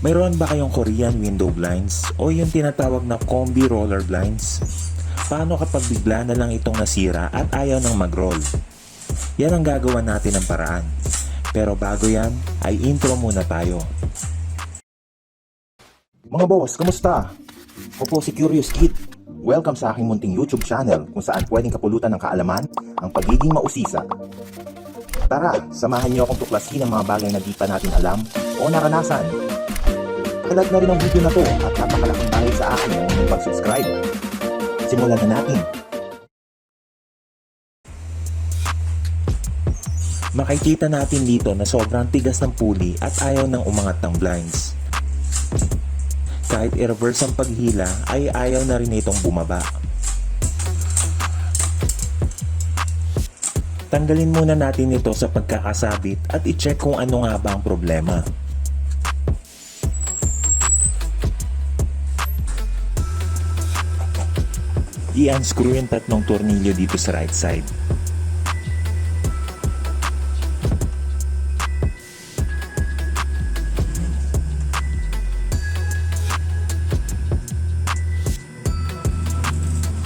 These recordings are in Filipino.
Mayroon ba kayong Korean window blinds o yung tinatawag na combi roller blinds? Paano kapag bigla na lang itong nasira at ayaw nang mag-roll? Yan ang gagawa natin ng paraan. Pero bago yan, ay intro muna tayo. Mga boss, kamusta? Ako po si Curious Kid. Welcome sa aking munting YouTube channel kung saan pwedeng kapulutan ng kaalaman ang pagiging mausisa. Tara, samahan niyo akong tuklasin ang mga bagay na di pa natin alam o naranasan. Kalat na rin ang video na to at napakalaking bagay sa akin ang inyong pag-subscribe. Simulan na natin. Makikita natin dito na sobrang tigas ng pulley at ayaw nang umangat ng blinds. Kahit i-reverse ang paghila ay ayaw na rin itong bumaba. Tanggalin muna natin ito sa pagkakasabit at i-check kung ano nga ba ang problema. I-unscrew yung tatlong tornilyo dito sa right side.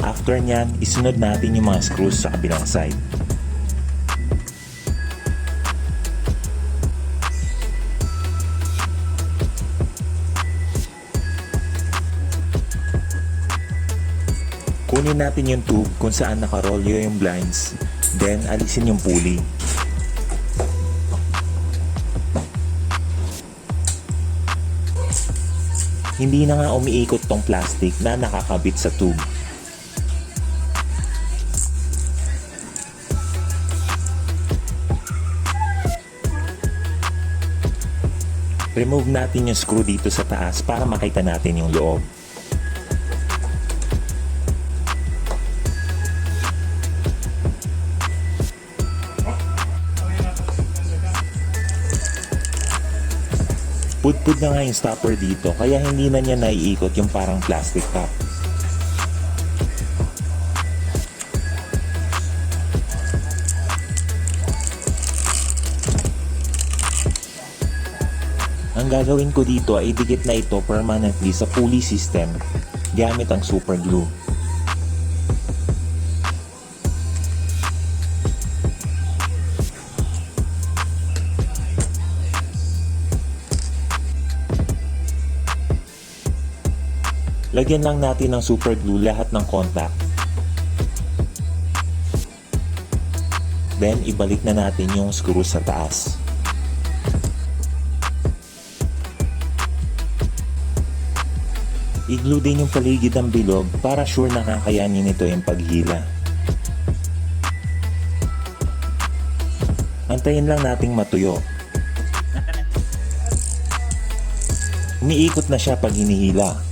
After nyan, isunod natin yung mga screws sa kabilang side. Kunin natin yung tube kung saan nakarolyo yung blinds, then alisin yung pulley. Hindi na nga umiikot tong plastic na nakakabit sa tube. Remove natin yung screw dito sa taas para makita natin yung loob. Pudpud na nga yung stopper dito kaya hindi na niya naiikot yung parang plastic top. Ang gagawin ko dito ay idikit na ito permanently sa pulley system gamit ang super glue. Lagyan lang natin ng super glue lahat ng contact. Then ibalik na natin yung screw sa taas. I-glue din yung paligid ng bilog para sure na kakayanin nito yung paghila. Antayin lang nating matuyo. Umiikot na siya pag hinihila.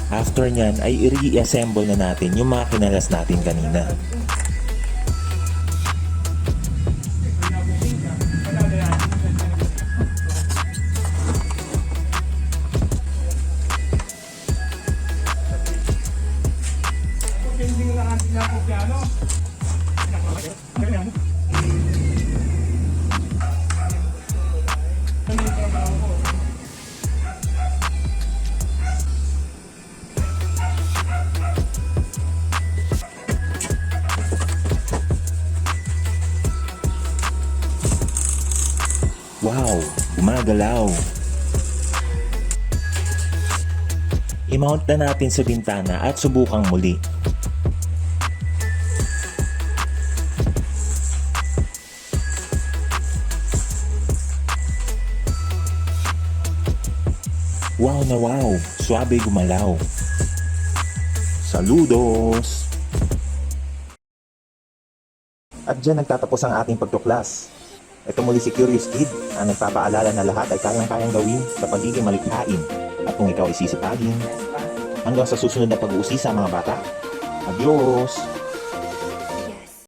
After nyan ay i-reassemble na natin yung mga kinalas natin kanina. Wow! Gumagalaw! I-mount na natin sa bintana at subukang muli. Wow na wow! Suabe gumalaw! Saludos! At dyan nagtatapos ang ating pagtuklas. Ito muli si Curious Kid ang nagpapaalala na lahat ay kayang-kayang gawin sa pagiging malikhain. At kung ikaw ay sisipagin, hanggang sa susunod na pag-uusisa mga bata. Adios!